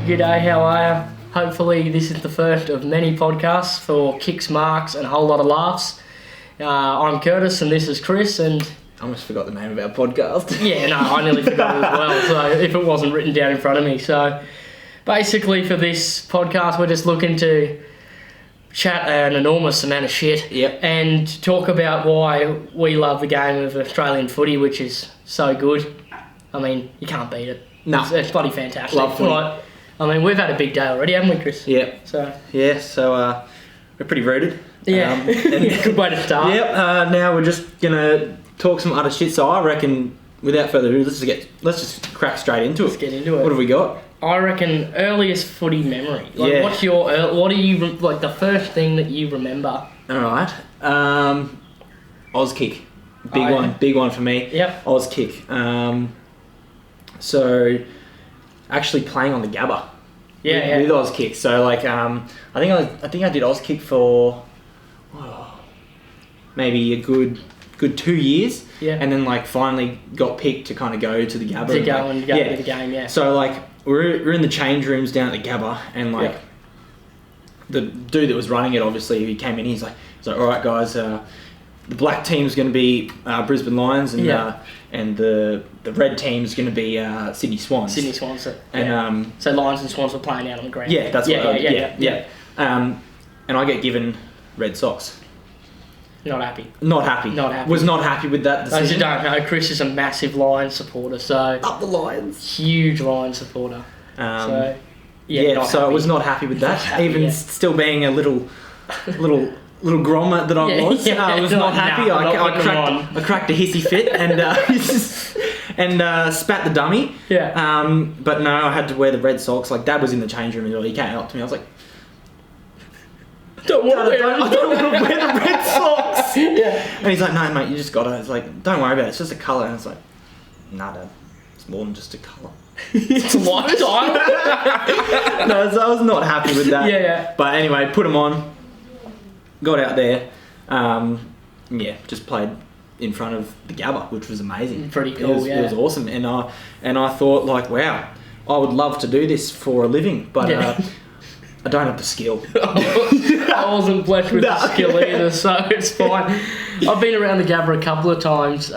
G'day, how are you? Hopefully this is the first of many podcasts for Kicks, Marks and Whole Lotta Laughs. I'm Curtis and this is Chris, and... I almost forgot the name of our podcast. Yeah, no, I nearly forgot it as well, so if it wasn't written down in front of me. So basically for this podcast we're just looking to chat an enormous amount of shit. Yep. And talk about why we love the game of Australian footy, which is so good. I mean, you can't beat it. No. It's bloody fantastic. Love footy. Like, I mean, we've had a big day already, haven't we, Chris? Yeah. So We're pretty rooted. yeah, good way to start. Yep. Now we're just gonna talk some other shit. So I reckon, without further ado, let's just crack straight into it. Let's get into it. What have we got? I reckon earliest footy memory. Like, Yeah. What's your what do you like the first thing that you remember? All right. Oz kick, big one for me. Yep. Oz kick. So actually playing on the Gabba. Yeah, With Oz kick. So like I think I did Oz kick for maybe a good 2 years. Yeah. And then like finally got picked to kind of go to the Gabba. To go to the game, yeah. So like we're in the change rooms down at the Gabba, and like the dude that was running it, obviously, he came in. He's like, all right, guys, the black team's going to be Brisbane Lions, and the red team's going to be Sydney Swans. Sydney Swans. And so Lions and Swans were playing out on the ground. yeah, that's what I did. Yeah. And I get given red socks. Not happy. Not happy. Was not happy with that Those who decision. don't know, Chris is a massive Lions supporter, so Up the Lions. huge Lions supporter. So I was not happy with that. Happy, Still being a little grommet that I was. I was not happy. I cracked a hissy fit and spat the dummy. Yeah. But no, I had to wear the red socks. Like Dad was in the change room as well. He came up to me. I was like, I don't want to wear the red socks. Yeah. And he's like, no, mate, you just got it. It's like, don't worry about it. It's just a colour. And it's like, nah, Dad, it's more than just a colour. It's a lifestyle. No, so I was not happy with that. Yeah. But anyway, put them on. Got out there. Just played in front of the Gabba, which was amazing. Pretty cool. It was awesome. And I thought, like, wow, I would love to do this for a living, but I don't have the skill. I wasn't blessed with the skill either, so it's fine. I've been around the Gabba a couple of times.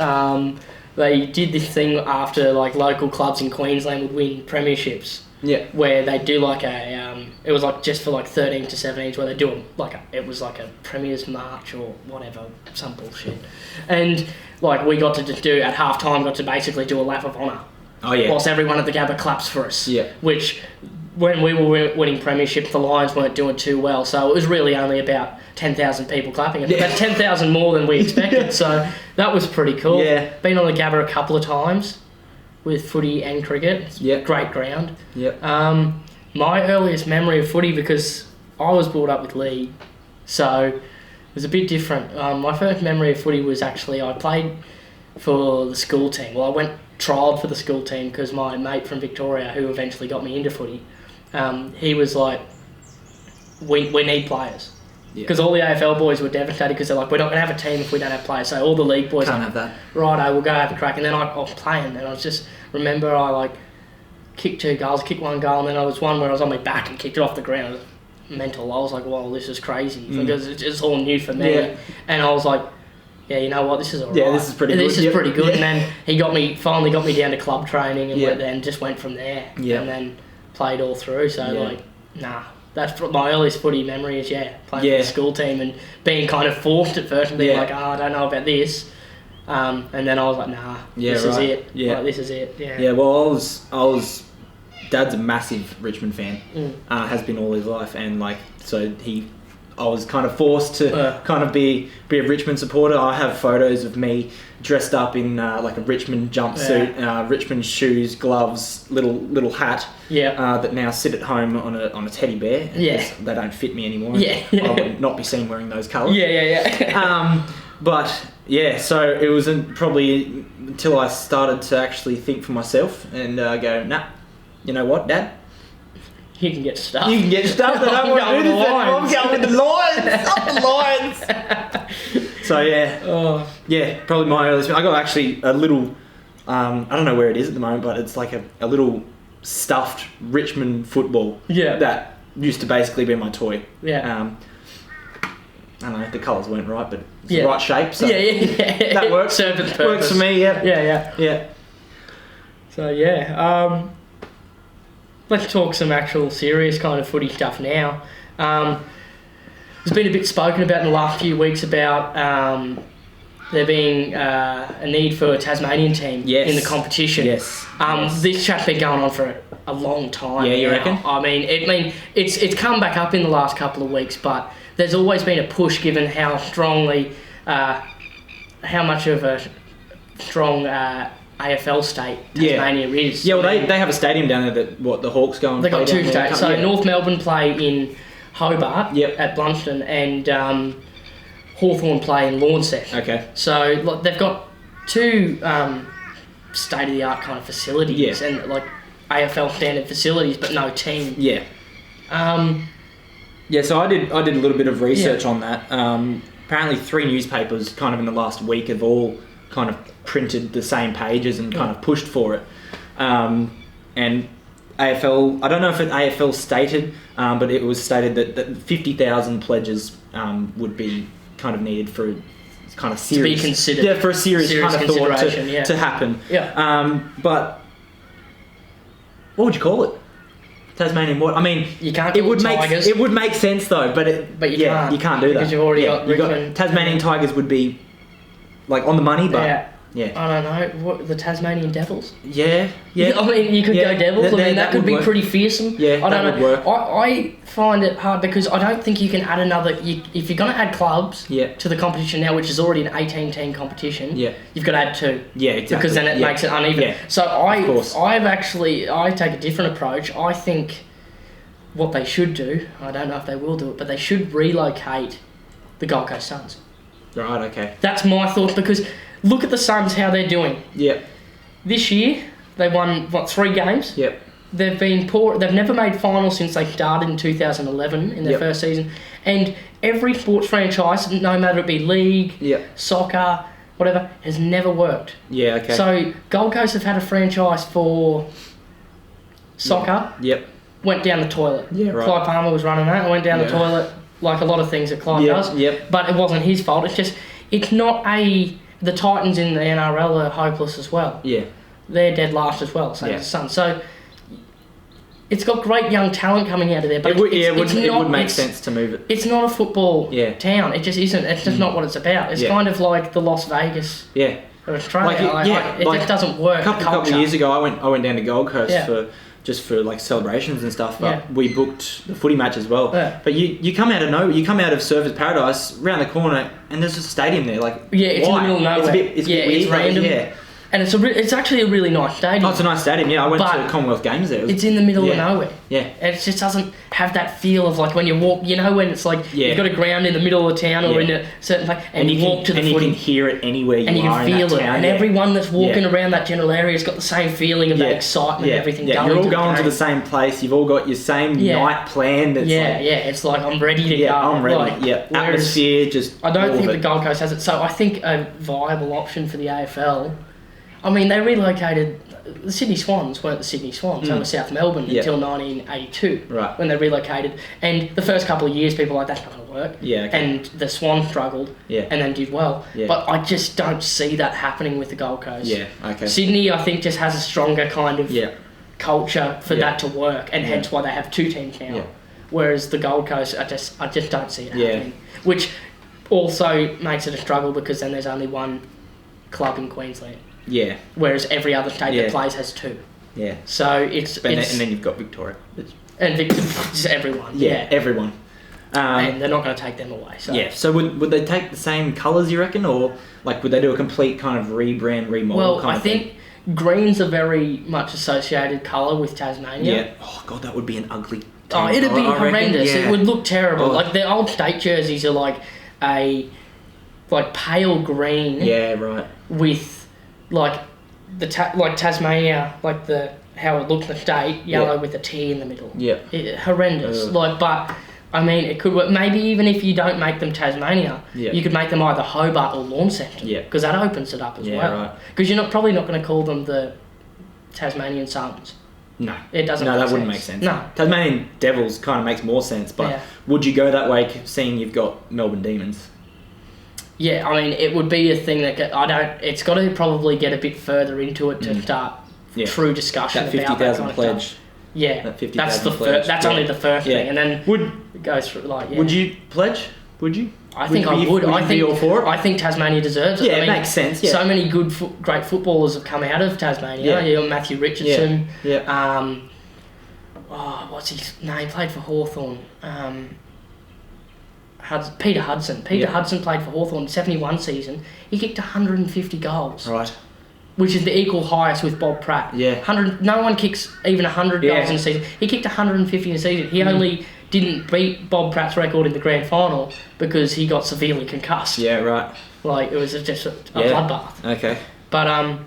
They did this thing after like local clubs in Queensland would win premierships. Yeah. Where they do like it was like just for like 13 to 17s, where they do it was like a Premier's March or whatever, some bullshit. And like we got to just do at half time, got to basically do a lap of honour. Oh yeah. Whilst everyone at the Gabba claps for us. Yeah. Which, when we were winning premierships, the Lions weren't doing too well, so it was really only about 10,000 people clapping. About 10,000 more than we expected, so that was pretty cool. Yeah. Been on the Gabba a couple of times with footy and cricket. It's great ground. Yep. My earliest memory of footy, because I was brought up with league, so it was a bit different. My first memory of footy was actually I played for the school team. Well, I trialled for the school team because my mate from Victoria, who eventually got me into footy, he was like, we need players. Because all the AFL boys were devastated because they're like, we're not going to have a team if we don't have players. So all the league boys Can't have that. Righto, we'll go have a crack. And then I was playing, and I just remember I like kicked 2 goals, kicked 1 goal, and then I was one where I was on my back and kicked it off the ground. It was mental. I was like, wow, this is crazy because it's all new for me. Yeah. And I was like, yeah, you know what, this is alright. Yeah, this is pretty good. This is pretty good. Yeah. And then he finally got me down to club training and Yeah. just went from there. Yeah. And then played all through. So that's my earliest footy memory is playing for the school team and being kind of forced at first and being like, I don't know about this. And then I was like, this is it. Yeah. Like, this is it. Yeah. Yeah, well, I was Dad's a massive Richmond fan. Has been all his life, and like I was kind of forced to kind of be a Richmond supporter. I have photos of me dressed up in like a Richmond jumpsuit, Richmond shoes, gloves, little hat. That now sit at home on a teddy bear. Yeah. They don't fit me anymore. Yeah. I would not be seen wearing those colours. Yeah. But yeah, so it was probably until I started to actually think for myself and go, nah, you know what, Dad? You can get stuffed. You can get stuffed. I don't want to do this anymore. I'm going with the Lions. Up the Lions. So yeah, probably my earliest. I got actually a little. I don't know where it is at the moment, but it's like a little stuffed Richmond football. Yeah. That used to basically be my toy. Yeah. I don't know, the colours weren't right, but it's Yeah. the right shape, so yeah. that works. Served its Works purpose. for me, yeah. Yeah. So yeah, let's talk some actual serious kind of footy stuff now. There's been a bit spoken about in the last few weeks about there being a need for a Tasmanian team in the competition. Yes. This chat's been going on for a long time. Yeah, you now. reckon? I mean, it's come back up in the last couple of weeks, but there's always been a push given how strongly, how much of a strong AFL state Tasmania is. Yeah, well, they have a stadium down there that the Hawks go and They've play got two down there. stadiums. So Yeah. North Melbourne play in Hobart at Blunston, and Hawthorn play in Launceston. Okay. So like, they've got two state-of-the-art kind of facilities and like AFL standard facilities, but no team. Yeah. Yeah, so I did a little bit of research on that. Apparently 3 newspapers kind of in the last week have all kind of printed the same pages and kind of pushed for it. And AFL, I don't know if it AFL stated, but it was stated that 50,000 pledges would be kind of needed for kind of serious... To be considered. Yeah, for a serious kind of thought to happen. Yeah. But what would you call it? Tasmanian what? I mean, you can't call it Tigers. It would make sense though, but you can't do that. Because you've already got Richmond. Tasmanian Tigers would be like on the money, but I don't know, what, the Tasmanian Devils? Yeah. I mean, you could go Devils. That could be work. Pretty fearsome. Yeah, I don't that know. would work. I find it hard because I don't think you can add another. If you're going to add clubs to the competition now, which is already an 18-team competition, you've got to add 2. Yeah, exactly. Because then it makes it uneven. Yeah. So I take a different approach. I think what they should do, I don't know if they will do it, but they should relocate the Gold Coast Suns. Right. Okay. That's my thought, because look at the Suns, how they're doing. Yeah. This year, they won, 3 games? Yep. They've been poor. They've never made finals since they started in 2011 in their first season. And every sports franchise, no matter it be league, soccer, whatever, has never worked. Yeah, okay. So Gold Coast have had a franchise for soccer. Yep. Went down the toilet. Yeah, right. Clive Palmer was running that and went down the toilet, like a lot of things that Clive does. Yep. But it wasn't his fault. It's not the Titans in the NRL are hopeless as well. Yeah. They're dead last as well, same as the Suns. So it's got great young talent coming out of there. But it would make sense to move it. It's not a football town. It just isn't. It's just not what it's about. It's kind of like the Las Vegas of Australia. It just doesn't work. A couple of years ago, I went down to Gold Coast for like celebrations and stuff. But we booked the footy match as well. Yeah. But you come out of nowhere. You come out of Surfers Paradise round the corner, and there's just a stadium there. Like it's in the middle of nowhere. It's a bit weird. It's random. Yeah. And it's actually a really nice stadium. Oh, it's a nice stadium, yeah. I went to Commonwealth Games there. It's in the middle of nowhere. Yeah. And it just doesn't have that feel of like when you walk, when it's like you've got a ground in the middle of town or in a certain place and you walk to the footy. And you can hear it anywhere you are in that town. And you can feel it. And everyone that's walking around that general area has got the same feeling of that excitement and everything going. You're all going to the same place. You've all got your same night planned. It's like I'm ready to go. I'm ready. Atmosphere, just I don't think the Gold Coast has it. So I think a viable option for the AFL... I mean, they relocated... The Sydney Swans weren't the Sydney Swans. They were South Melbourne until 1982 when they relocated. And the first couple of years, people were like, that's not going to work. Yeah, okay. And the Swans struggled and then did well. Yeah. But I just don't see that happening with the Gold Coast. Yeah, okay. Sydney, I think, just has a stronger kind of culture for that to work, and hence why they have 2 teams now. Yeah. Whereas the Gold Coast, I just don't see it happening. Which also makes it a struggle because then there's only 1 club in Queensland. Yeah. Whereas every other state that plays has 2. Yeah. So it's... and then you've got Victoria. And just everyone. Yeah, everyone. And they're not going to take them away. So. Yeah. So would they take the same colours, you reckon? Or like would they do a complete kind of rebrand, remodel Well, I think green's a very much associated colour with Tasmania. Yeah. Oh, God, that would be an ugly... Oh, it'd be horrendous. It would look terrible. Oh. Like, the old state jerseys are like a... like pale green. Yeah, right. With... like Tasmania, like how it looked in the state, yellow with a T in the middle. Yeah, horrendous. But I mean, it could work. Maybe even if you don't make them Tasmania, you could make them either Hobart or Launceston. Yeah, because that opens it up as well. Because you're probably not going to call them the Tasmanian Suns. No. It doesn't No, make that sense. wouldn't make sense. No. Tasmanian Devils kind of makes more sense, but Yeah. would you go that way seeing you've got Melbourne Demons? Yeah, I mean, it would be a thing that it's got to probably get a bit further into it to start true discussion That about that kind of pledge. stuff. Yeah, That 50,000 that's the pledge. That's only the first thing, and then would it goes through like. Yeah. would you pledge? Would you? I think I would. I think be all for it. I think Tasmania deserves it. Yeah, I mean, it makes sense. Yeah. So many great footballers have come out of Tasmania. You got Matthew Richardson. Yeah. What's his name? Played for Hawthorn. Peter Hudson. Hudson played for Hawthorn 71 season. He kicked 150 goals. Right. Which is the equal highest with Bob Pratt. Yeah. 100. No one kicks even 100 goals in a season. He kicked 150 in a season. He only didn't beat Bob Pratt's record in the grand final because he got severely concussed. Yeah, right. Like, it was just a bloodbath. Okay. But, I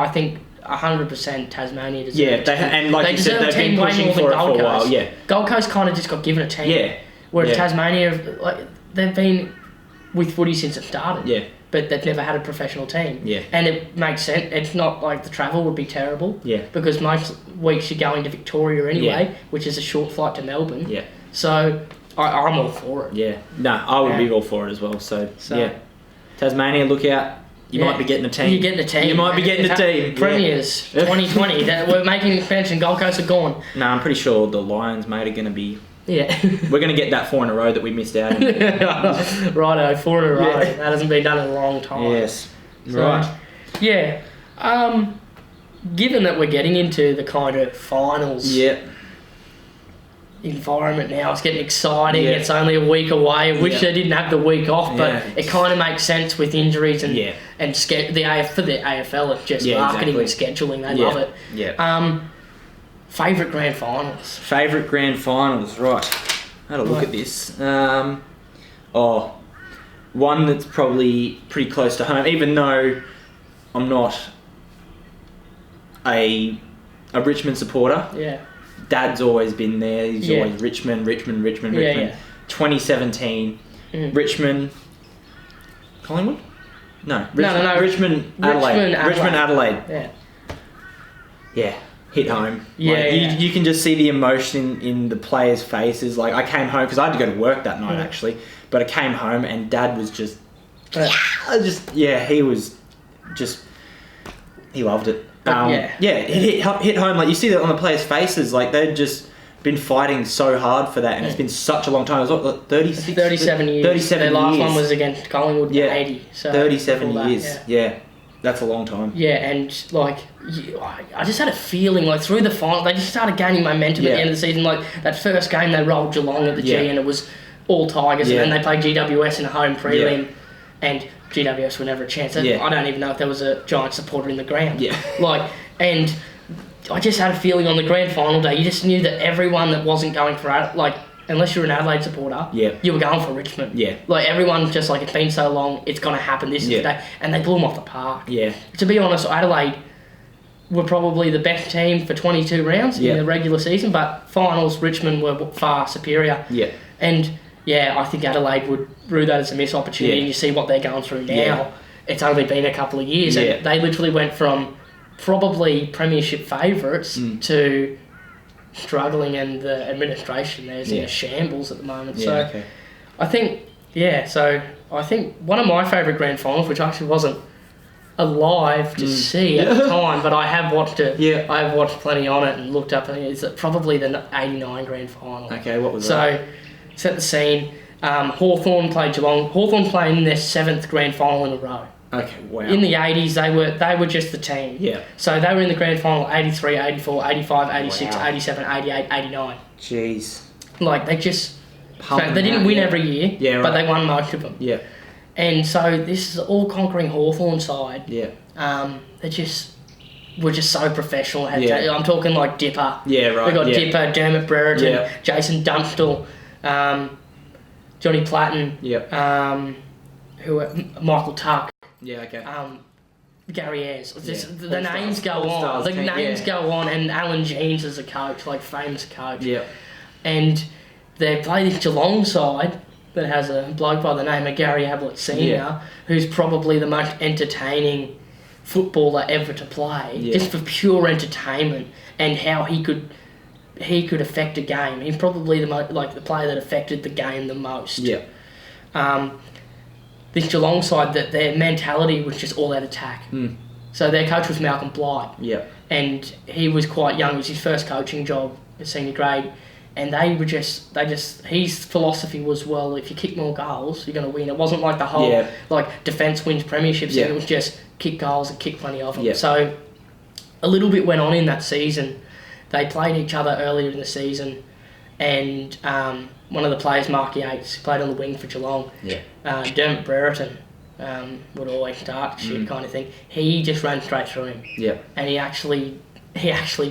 think 100% Tasmania deserves it. They deserve a team way more than Gold Coast. Yeah. Gold Coast kind of just got given a team. Yeah. Whereas Tasmania, they've been with footy since it started. Yeah. But they've never had a professional team. Yeah. And it makes sense. It's not like the travel would be terrible. Yeah. Because most weeks you're going to Victoria anyway, which is a short flight to Melbourne. Yeah. So I'm all for it. Yeah. No, I would be all for it as well. So yeah. Tasmania, look out. You might be getting a team. You're getting a team. You might be getting a team. Premiers 2020. We're making an expansion. Gold Coast are gone. No, I'm pretty sure the Lions, mate, are going to be... Yeah. We're going to get that 4 in a row that we missed out on. Righto, 4 in a row. That hasn't been done in a long time. Yes. So, right. Yeah. Given that we're getting into the kind of finals environment now, it's getting exciting. Yeah. It's only a week away. I wish they didn't have the week off, but it kind of makes sense with injuries and for the AFL, it's just marketing and scheduling. They love it. Yeah. Favourite grand finals? Favourite grand finals, right. I had a look at this. One that's probably pretty close to home, even though I'm not a Richmond supporter. Yeah. Dad's always been there. He's always Richmond. 2017, Richmond, Collingwood? No. Richmond, Adelaide. Richmond, Adelaide. Yeah. Yeah. Hit home. Yeah, You can just see the emotion in the players' faces. Like, I came home, because I had to go to work that night, actually. But I came home, and Dad was just... he was just... He loved it. It hit home. Like, you see that on the players' faces. Like, they'd just been fighting so hard for that, and it's been such a long time. It was, what, 36? 37 years. 37 Their last years. one was against Collingwood in 80. So 37 years. Yeah. That's a long time. Yeah, and like, I just had a feeling like through the final, they just started gaining momentum at the end of the season. Like that first game, they rolled Geelong at the G, and it was all Tigers, and then they played GWS in a home prelim, and GWS were never a chance. I don't even know if there was a Giant supporter in the ground. Yeah, and I just had a feeling on the grand final day, you just knew that everyone that wasn't going for unless you're an Adelaide supporter, you were going for Richmond. Yeah. Like, everyone's just like, it's been so long, it's going to happen, this is the day. And they blew them off the park. Yeah. To be honest, Adelaide were probably the best team for 22 rounds in the regular season, but finals, Richmond were far superior. Yeah. And, I think Adelaide would rue that as a missed opportunity, and you see what they're going through now. Yeah. It's only been a couple of years, and they literally went from probably premiership favourites to... struggling, and the administration there's in a shambles at the moment. I think one of my favourite grand finals, which actually wasn't alive to see at the time, but I have watched it. Yeah. I have watched plenty on it and looked up, and it's probably the 89 grand final. Okay, what was that? So, set the scene. Hawthorn played Geelong. Hawthorn playing their 7th grand final in a row. Okay, wow. In the 80s, they were just the team. Yeah. So they were in the grand final 83, 84, 85, 86, 87, 88, 89. Jeez. Like, they just... they didn't win every year, but they won most of them. Yeah. And so this is all-conquering Hawthorn side. Yeah. They just... were just so professional. I'm talking like Dipper. Yeah, right. We got Dipper, Dermot Brereton, Jason Dunstall, Johnny Platten, Michael Tuck. Yeah, okay. Gary Ayres. The names go on. The names go on, and Alan Jeans is a coach, like famous coach. Yeah. And they play this Geelong side that has a bloke by the name of Gary Ablett Senior, who's probably the most entertaining footballer ever to play, just for pure entertainment and how he could affect a game. He's probably the player that affected the game the most. Yeah. This Geelong side, that their mentality was just all out attack. So their coach was Malcolm Blight. Yeah. And he was quite young. It was his first coaching job at senior grade. And his philosophy was, well, if you kick more goals, you're going to win. It wasn't like the whole, defence wins premierships. It was just kick goals and kick plenty of them. So a little bit went on in that season. They played each other earlier in the season. And one of the players, Mark Yates, played on the wing for Geelong. Dermot Brereton would always start shit kind of thing. He just ran straight through him. And he actually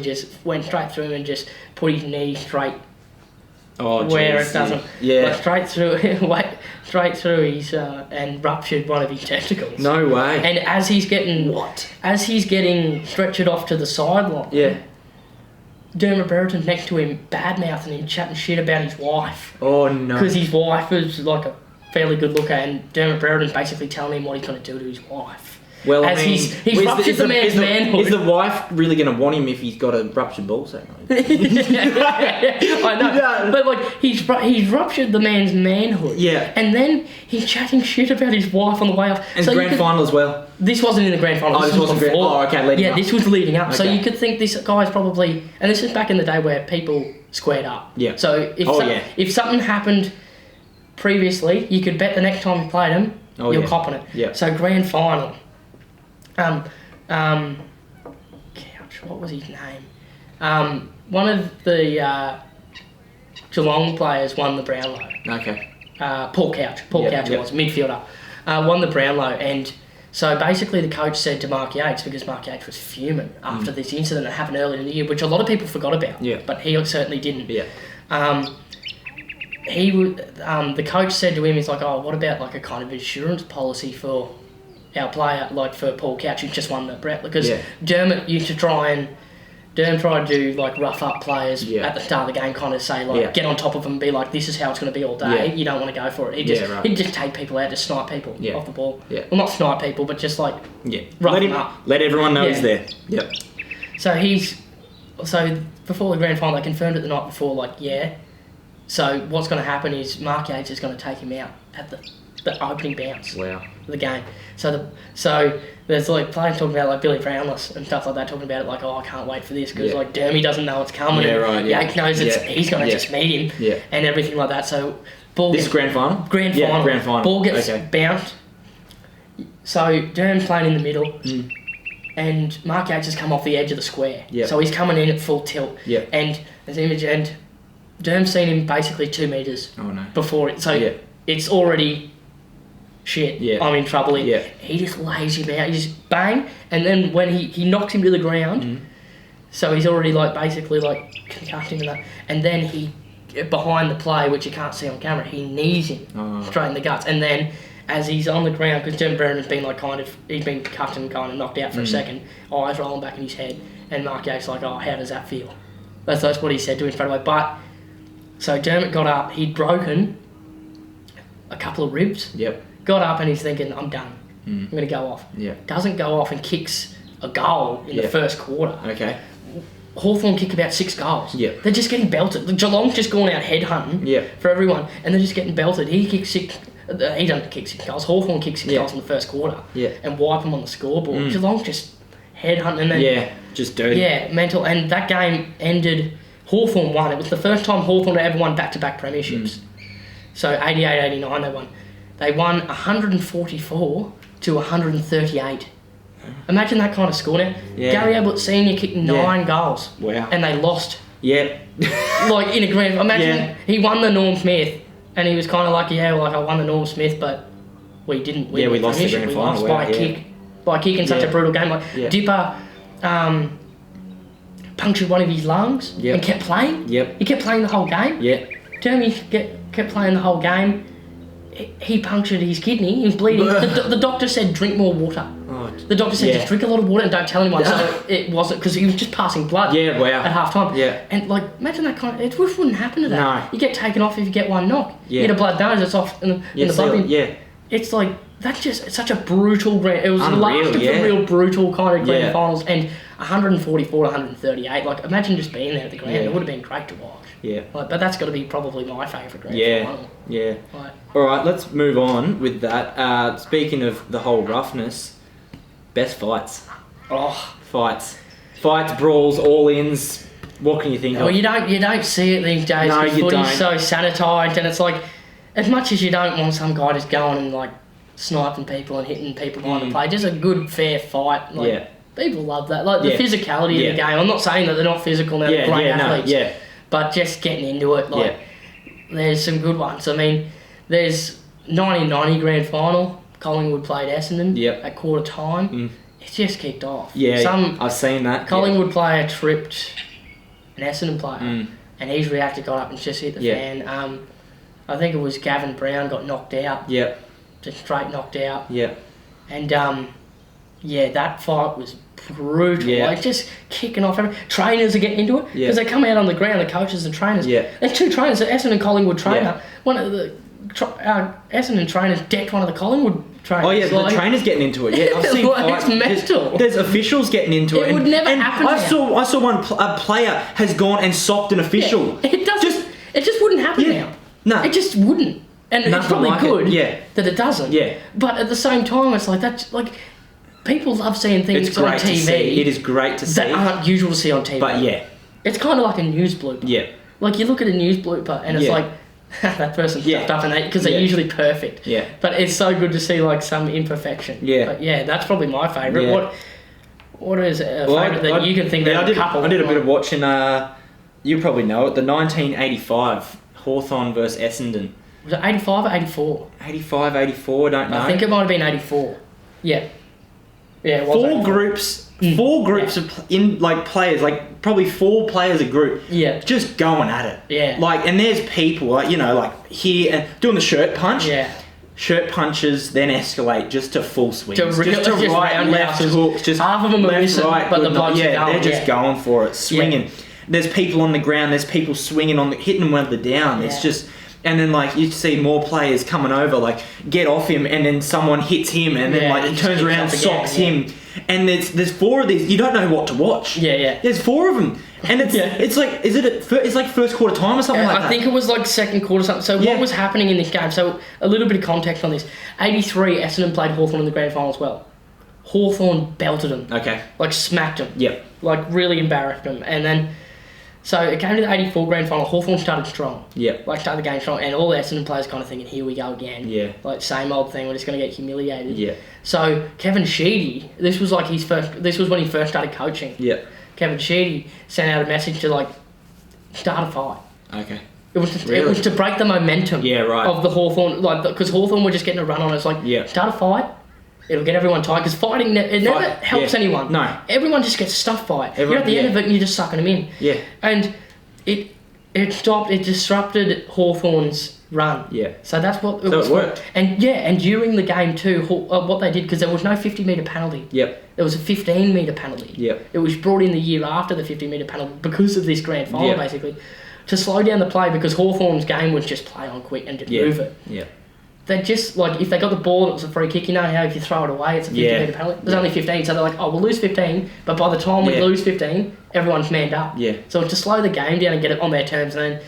just went straight through him and just put his knee straight where it doesn't. Straight through his and ruptured one of his testicles. No way. And as he's getting stretchered off to the sideline. Dermot Brereton next to him, bad-mouthing him, chatting shit about his wife. Oh, no. Because his wife was like a fairly good looker, and Dermot Brereton's basically telling him what he's going to do to his wife. Well, he's ruptured the man's manhood. Is the wife really going to want him if he's got a ruptured ballsack? I know. But, he's ruptured the man's manhood. And then he's chatting shit about his wife on the way off. And grand final as well? This wasn't in the grand final. This wasn't grand final. Oh, okay, leading up. This was leading up. Okay. So you could think this guy's probably... And this is back in the day where people squared up. So if something happened previously, you could bet the next time you played him, you're copping it. So grand final... what was his name? One of the Geelong players won the Brownlow. Okay. Paul Couch was midfielder. Won the Brownlow, and so basically the coach said to Mark Yates, because Mark Yates was fuming after this incident that happened earlier in the year, which a lot of people forgot about. But he certainly didn't. The coach said to him, he's like, oh, what about like a kind of insurance policy for our player, like for Paul Couch, who just won the Brownlow? Because Dermot used to tried to do like rough up players at the start of the game, kind of say like get on top of them and be like, this is how it's going to be all day. You don't want to go for it. He'd just take people out, just snipe people off the ball. Well, not snipe people, but just like rough them up. Let everyone know he's there. So before the grand final, they confirmed it the night before. So what's going to happen is Mark Yates is going to take him out at the opening bounce of the game. So there's like players talking about like Billy Brownless and stuff like that, talking about it like, oh, I can't wait for this because like Dermy doesn't know it's coming. Yates knows he's going to just meet him and everything like that. So this is grand final. Grand final. Ball gets bounced. So Derm's playing in the middle. And Mark Yates has come off the edge of the square. So he's coming in at full tilt. And there's an image, and Derm's seen him basically 2 metres before it. So it's already shit. I'm in trouble. He just lays him out. He just bang. And then when he knocks him to the ground, so he's already like basically like concussing and that. And then he, behind the play, which you can't see on camera, he knees him straight in the guts. And then as he's on the ground, because Dermot Brereton's been like he's been cut and kind of knocked out for a second, eyes rolling back in his head, and Mark Yates like, oh, how does that feel? That's what he said to him straight away. But so Dermot got up, he'd broken a couple of ribs. Got up and he's thinking, I'm done. I'm going to go off. Doesn't go off and kicks a goal in the first quarter. Hawthorn kick about 6 goals. They're just getting belted. Geelong's just going out headhunting for everyone, and they're just getting belted. He kicks 6. He doesn't kick 6 goals. Hawthorn kicks 6 goals in the first quarter and wipe them on the scoreboard. Geelong's just headhunting. And then, just dirty. Mental. And that game ended, Hawthorn won. It was the first time Hawthorn had ever won back-to-back premierships. So 88-89 they won. They won 144 to 138. Imagine that kind of score now. Gary Ablett Senior kicked 9 goals. Wow. And they lost. Like in a grand... Imagine he won the Norm Smith and he was kind of like, I won the Norm Smith, but we didn't win. We lost the grand final. We lost by a kick. By a kick in such a brutal game. Dipper punctured one of his lungs and kept playing. He kept playing the whole game. Jeremy kept playing the whole game. He punctured his kidney. He was bleeding. The doctor said, drink more water. The doctor said, just drink a lot of water and don't tell anyone. So it wasn't, because he was just passing blood at half time. And like, imagine that kind of, it wouldn't happen to that. You get taken off if you get one knock. You get a blood donor, it's off in the blood bin. It's like, it's such a brutal grand. It was the Unreal, last of yeah. the real brutal kind of grand Yeah. finals, and 144 to 138. Like, imagine just being there at the grand. Yeah. It would have been great to watch. Yeah. Like, but that's got to be probably my favourite grand Yeah. final. Yeah. Like, All right, let's move on with that. Speaking of the whole roughness, best fights. Fights, brawls, all-ins. What can you think well, of? you don't see it these days. No, you footy's don't. so sanitised, and it's like, as much as you don't want some guy just going and like sniping people and hitting people behind the play, just a good fair fight. Like, Yeah. people love that. Like the physicality of the game. I'm not saying that they're not physical now, they're great athletes. But just getting into it, like there's some good ones. I mean, there's 1990 grand final. Collingwood played Essendon at quarter time. It just kicked off. I've seen that. Collingwood player tripped an Essendon player, and his reactor got up and just hit the fan. I think it was Gavin Brown got knocked out. Just straight knocked out. And that fight was brutal. Like, just kicking off. Trainers are getting into it because they come out on the ground. The coaches and trainers. There's two trainers. The Essendon Collingwood trainer. One of the Essendon trainers decked one of the Collingwood trainers. Oh yeah, the trainers getting into it. Yeah, I've seen it's mental. There's officials getting into it. It would never happen. I saw one a player has gone and socked an official. It doesn't. It just wouldn't happen now. No, it just wouldn't. And it's probably like good that it doesn't. But at the same time, it's like that's like. People love seeing things on TV. It is great to see. That aren't usual to see on TV. But it's kind of like a news blooper. Like you look at a news blooper and it's like that person stuffed up in that because they're usually perfect. But it's so good to see like some imperfection. But that's probably my favourite. What is a favourite that you can think of? I did a bit of watching. You probably know it. The 1985 Hawthorn versus Essendon. Was it 85 or 84? 85, 84. I don't know. I think it might have been 84. Yeah. Yeah, it was four groups of players, like probably 4 players a group. Just going at it. And there's people like here and doing the shirt punch. Shirt punches then escalate just to full swings. Just right and left hooks. Just half of them are missing, but the blokes are going. They're just going for it, swinging. There's people on the ground. There's people swinging hitting them when they're down. It's just. And then, you see more players coming over, get off him, and then someone hits him, and then, it turns around, socks him. And there's 4 of these. You don't know what to watch. There's 4 of them. And it's like, it's like first quarter time or something like that? I think it was second quarter something. So what was happening in this game? So a little bit of context on this. 83, Essendon played Hawthorn in the grand final as well. Hawthorn belted them. Okay. Smacked them. Really embarrassed them. And then... So it came to the 84 grand final. Hawthorn started strong. Started the game strong, and all the Essendon players kind of thinking, "Here we go again." Same old thing. We're just going to get humiliated. So Kevin Sheedy, this was his first. This was when he first started coaching. Kevin Sheedy sent out a message to start a fight. Okay. It was to break the momentum. Of the Hawthorn, because Hawthorn were just getting a run on. It's start a fight. It'll get everyone tired because fighting never helps anyone. No, everyone just gets stuffed by it. You're at the end of it and you're just sucking them in. And it stopped. It disrupted Hawthorn's run. So that's what it was. It worked. And during the game too, what they did, because there was no 50-metre penalty. There was a 15-metre penalty. It was brought in the year after the 50-metre penalty because of this grand final, basically, to slow down the play, because Hawthorn's game was just play on quick and just move it. They just, if they got the ball and it was a free kick, how if you throw it away, it's a 50-metre penalty. There's only 15, so they're like, we'll lose 15, but by the time we lose 15, everyone's manned up. So to slow the game down and get it on their terms, and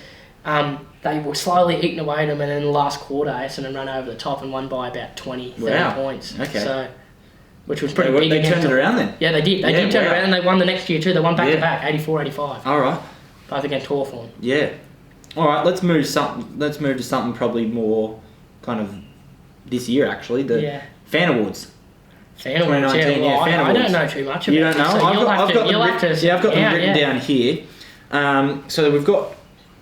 then they were slowly eating away at them, and in the last quarter, Essendon ran over the top and won by about 20, 30 points. Okay. So, which was pretty big. They turned it around then? Yeah, they did. They did turn it around, and they won the next year too. They won back-to-back, 84, 85. All right. Both against Hawthorn. Yeah. All right, let's move to something probably more kind of this year, actually. The Fan Awards. Fan Awards, Fan Awards. I don't know too much about it. You don't know? So I've got them written down here. So we've got,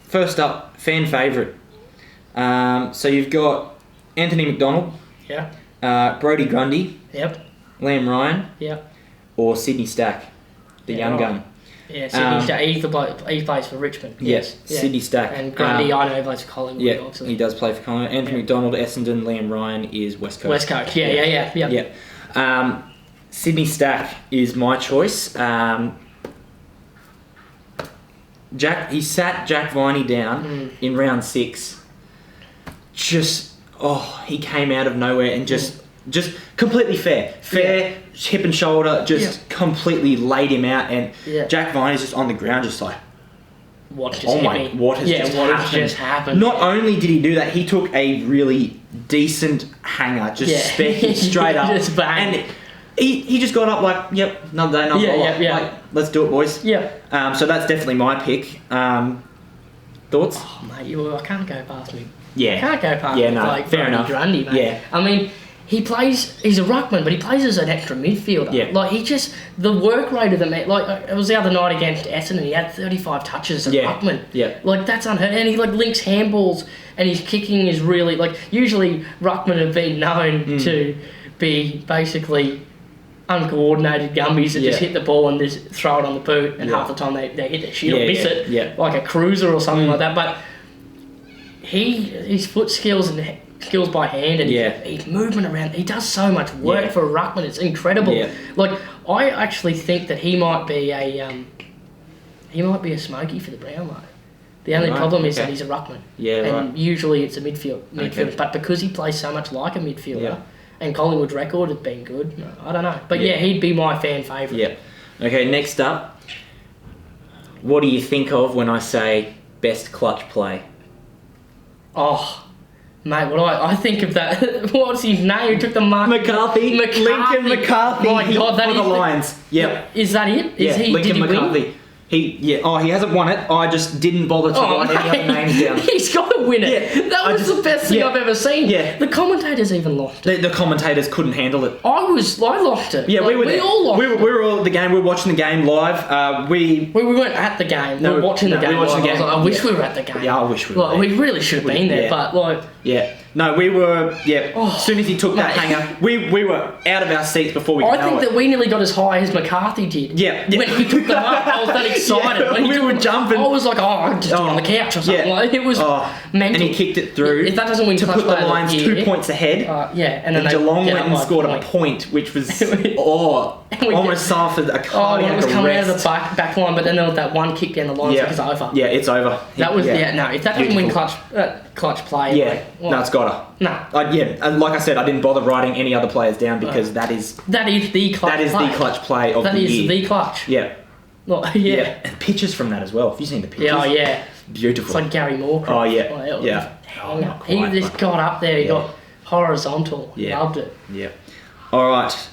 first up, fan favourite. So you've got Anthony McDonald. Brodie Grundy. Liam Ryan. Or Sydney Stack, the young gun. Yeah, Sydney Stack. He plays for Richmond. Yes, Sydney Stack. And Grundy, I know he plays for Collingwood. Yeah, obviously. He does play for Collingwood. Anthony McDonald, Essendon. Liam Ryan is West Coast. West Coast, yeah. Sydney Stack is my choice. He sat Jack Viney down in round 6. He came out of nowhere and just just completely fair, hip and shoulder, just completely laid him out, and Jack Vine is just on the ground, just like, what has just happened? Not only did he do that, he took a really decent hanger, just spec straight up, just bang. And he just got up like, yep, another day, another bowler. Like, let's do it, boys. Yeah. So that's definitely my pick. Thoughts? Oh, mate, I can't go past me. Yeah. I can't go past like fair enough. Grundy, mate. Yeah. I mean, he's a ruckman, but he plays as an extra midfielder. Yeah. Like, the work rate of the man, like, it was the other night against Essendon, he had 35 touches as a ruckman. Yeah. Like, that's unheard of. And he, like, links handballs, and his kicking is really, like, usually ruckmen have been known to be basically uncoordinated gummies that just hit the ball and just throw it on the boot, and half the time they hit the shit or miss it, like a cruiser or something like that. But his foot skills and skills by hand and his movement around, he does so much work for a ruckman. It's incredible. Like, I actually think that he might be a smoky for the Brownlow. The only problem is that he's a ruckman. And usually it's a midfielder. But because he plays so much like a midfielder, and Collingwood's record has been good, I don't know. But he'd be my fan favourite. Yeah. Okay, next up, what do you think of when I say best clutch play? Oh, mate, I think of that. What's his name? Who took the mark? McCarthy. Lincoln McCarthy. My God, that for the Lions. Yep. Is that it? Lincoln McCarthy. Win? He hasn't won it. I just didn't bother to write any other names down. He's got to win it. That was the best thing I've ever seen. The commentators even lost it. The commentators couldn't handle it. I lost it. Yeah, like, we all lost it. We were all at the game. We were watching the game live. We weren't at the game. We were watching the game. We were watching the game. I wish we were at the game. Yeah, I wish we were. We really should have been there, but like. Yeah. No, we were. Yeah. As soon as he took that hanger, we were out of our seats before we. I think that we nearly got as high as McCarthy did. Yeah. When he took them up, I was that excited. When we were jumping. I was like, I'm just on the couch or something. Like, it was mental. And he kicked it through. If that doesn't win, to put the Lions 2 points ahead. And then Geelong went and scored a point, which was almost suffered a cardiac it was coming arrest. out of the back line, but then there was that one kick down the line, so it's over. Yeah, it's over. That was no. If that doesn't win clutch play, no, it's gotta. No. And like I said, I didn't bother writing any other players down because that is the clutch. The clutch play of the year. That is the clutch. Yeah. Yeah. And pictures from that as well. Have you seen the pictures? Yeah. Beautiful. It's like Gary Moore. Oh yeah. He just got up there. He got horizontal. Yeah. Loved it. Yeah. All right.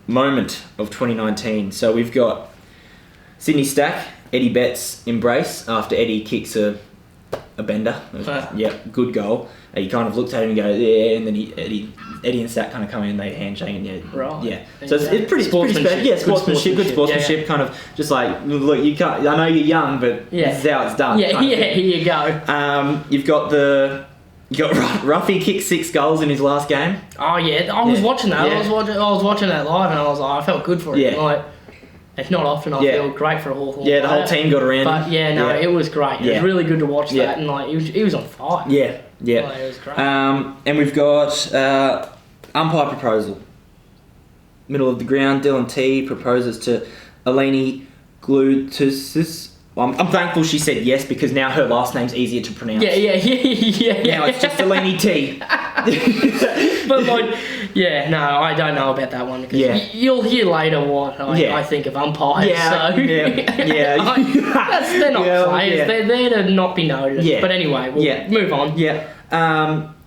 Moment of 2019. So we've got Sydney Stack, Eddie Betts embrace after Eddie kicks a bender. Good goal. He kind of looks at him and goes, and then Eddie and Stack kind of come in, they handshake and So it's pretty special. Yeah, sportsmanship, good sportsmanship. Yeah. Kind of just like, look, you can't. I know you're young, but this is how it's done. Yeah, here you go. You've got Ruffy kicked 6 goals in his last game. Oh yeah, I was watching that. Yeah. I was watching that live, and I was like, I felt good for him. Yeah. Like, it's not often I feel great for a Hawthorn. Yeah, the whole team got around. But it was great. It was really good to watch that, and like he was on fire. Yeah. Like, it was great. And we've got umpire proposal. Middle of the ground, Dylan T proposes to Eleni Glutusis. I'm thankful she said yes because now her last name's easier to pronounce. Yeah. Now it's just Eleni T. But like, I don't know about that one because you'll hear later what I think of umpires. They're not players. Yeah. They're there to not be noticed. Yeah. But anyway, we'll move on. Yeah.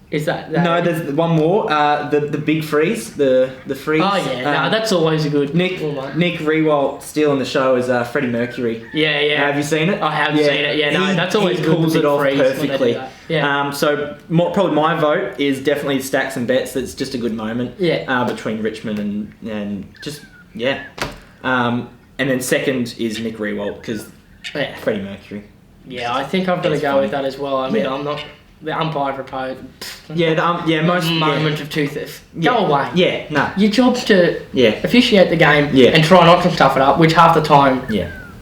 Is that no? There's one more. The big freeze. The freeze. Oh yeah, that's always a good. Nick Rewalt stealing the show is Freddie Mercury. Yeah. Have you seen it? I have seen it. Yeah, no, that's always good. He pulls it off perfectly. Yeah. So probably my vote is definitely Stacks and Betts. That's just a good moment. Yeah. Between Richmond and just and then second is Nick Rewalt because Freddie Mercury. Yeah, I think I've got to go with that as well. I mean, I'm not. The umpire proposed. Most moment of truth. Go away. Yeah, no. Your job's to officiate the game and try not to stuff it up, which half the time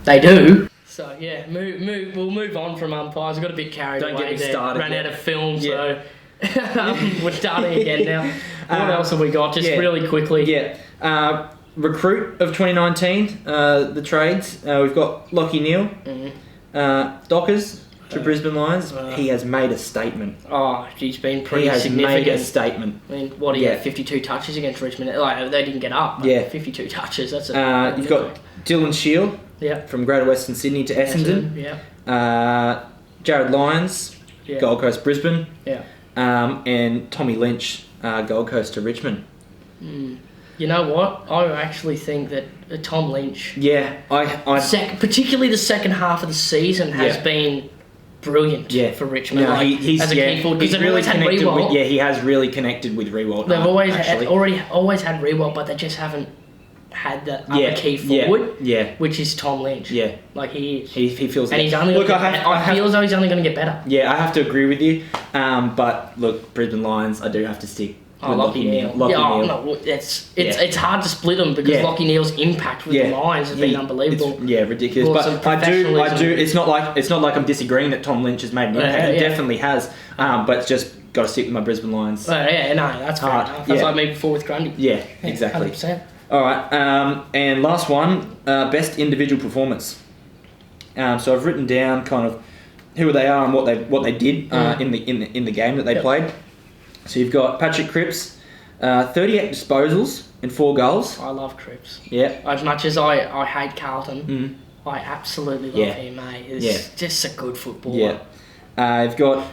they do. So we'll move on from umpires. I got a bit carried away. Don't get me started. Ran out of film, so we're starting again now. What else have we got? Just really quickly. Yeah. Recruit of 2019. The trades. We've got Lockie Neal. Mm-hmm. Dockers. to Brisbane Lions, he has made a statement. Oh, he's been pretty He has significant. made a statement. I mean, what, he had 52 touches against Richmond. Like, they didn't get up. But 52 touches, that's a... You've got Dylan Shield from Greater Western Sydney to Essendon. Jared Lyons, Gold Coast, Brisbane. And Tommy Lynch, Gold Coast to Richmond. You know what? I actually think that Tom Lynch... Yeah, particularly the second half of the season has been brilliant for Richmond. No, he's as a key forward, because he's really connected with... Yeah, he has really connected with Rewalt. They've always had Rewalt, but they just haven't had the other key forward, which is Tom Lynch. Yeah. Like, he is. He feels... And he's only... I feel as though he's only going to get better. Yeah, I have to agree with you. But, look, Brisbane Lions, I do have to stick... Lockie Neal. No, it's hard to split them because Lockie Neal's impact with the Lions has been unbelievable. Ridiculous. But I do. It's not like I'm disagreeing that Tom Lynch has made an impact. He definitely has. But it's just got to stick with my Brisbane Lions. That's fair enough. That's like me before with Grundy. Yeah, exactly. 100%. All right. And last one, best individual performance. So I've written down kind of who they are and what they did in the game that they played. So you've got Patrick Cripps, 38 disposals and 4 goals. I love Cripps. Yeah. As much as I hate Carlton, I absolutely love him, mate. He's just a good footballer. Yeah. You've got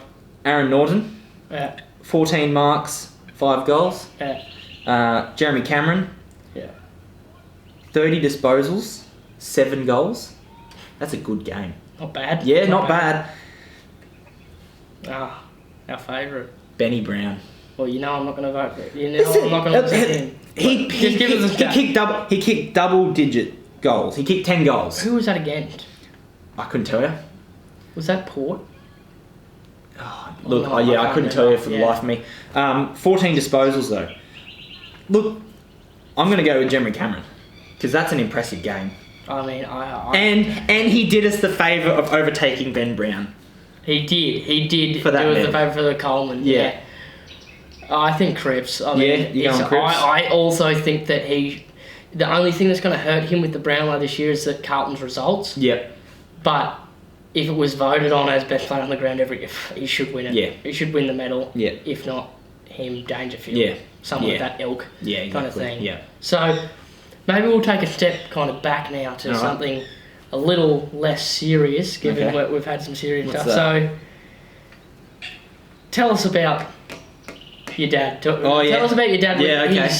Aaron Norton, 14 marks, 5 goals. Jeremy Cameron, 30 disposals, 7 goals. That's a good game. Not bad. Yeah, not bad. Our favourite. Benny Brown. Well, you know I'm not going to vote for it. You know I'm not going to vote for him. He kicked double-digit goals. He kicked 10 goals. Who was that against? I couldn't tell you. Was that Port? I couldn't tell you for the life of me. 14 disposals, though. Look, I'm going to go with Jeremy Cameron because that's an impressive game. I mean, And he did us the favour of overtaking Ben Brown. He did do us the favour for the Coleman. Yeah. I think Cripps. I also think that the only thing that's going to hurt him with the Brownlow this year is that Carlton's results. Yep. But if it was voted on as best player on the ground he should win it. Yeah. He should win the medal. Yeah. If not him, Dangerfield. Yeah. Someone of that ilk. Yeah, exactly. Kind of thing. Yeah. So maybe we'll take a step kind of back now to something a little less serious, given we've had some serious stuff. So, tell us about your dad. Tell us about your dad. Yeah, okay.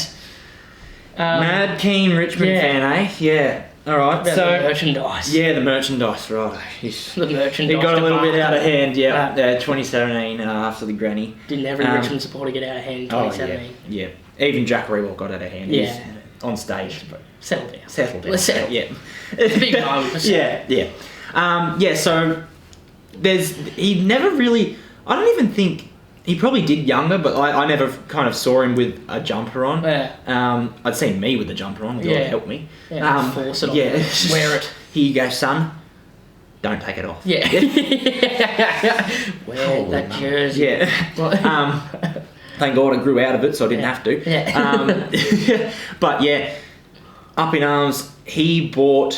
Mad keen Richmond fan, eh? Yeah. All right. About the merchandise. Yeah, the merchandise, right. The merchandise. He got a little bit out of hand, 2017 after the granny. Didn't every Richmond supporter get out of hand in 2017? Yeah. Even Jack Rewalt got out of hand. Yeah. On stage. Settle down. Let's settle. Yeah. Big moment. So he never really... I don't even think... He probably did younger, but I never kind of saw him with a jumper on. Yeah. I'd seen me with a jumper on. God help me. Yeah, force it on. Yeah. Wear it. Here you go, son. Don't take it off. Yeah. Wear that jersey. Yeah. Thank God I grew out of it, so I didn't have to. Yeah. But yeah, up in arms, he bought...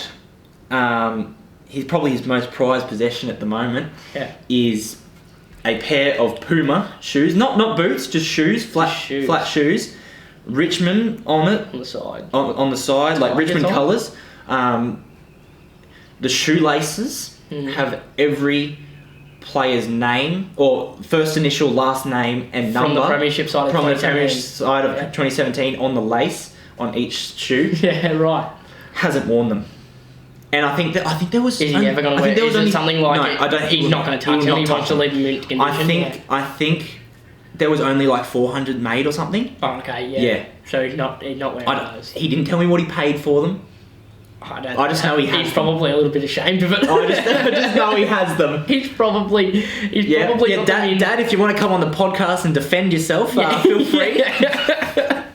he's probably his most prized possession at the moment. Yeah. Is... a pair of Puma shoes, not boots, just shoes, flat shoes. Richmond on it, on the side, on the side, like Richmond colours. The shoelaces have every player's name or first initial, last name, and number from the Premiership side of 2017 on the lace on each shoe. Yeah, right. Hasn't worn them. And I think there was... Is he ever going to wear... Is it something like... No, he's not going to touch them. He wants to leave them mint condition. I think there was only like 400 made or something. Oh, okay, yeah. So he's not wearing those. He didn't tell me what he paid for them. I just know he has them. He's probably a little bit ashamed of it. I just know he has them. He's probably... Dad, if you want to come on the podcast and defend yourself, feel free.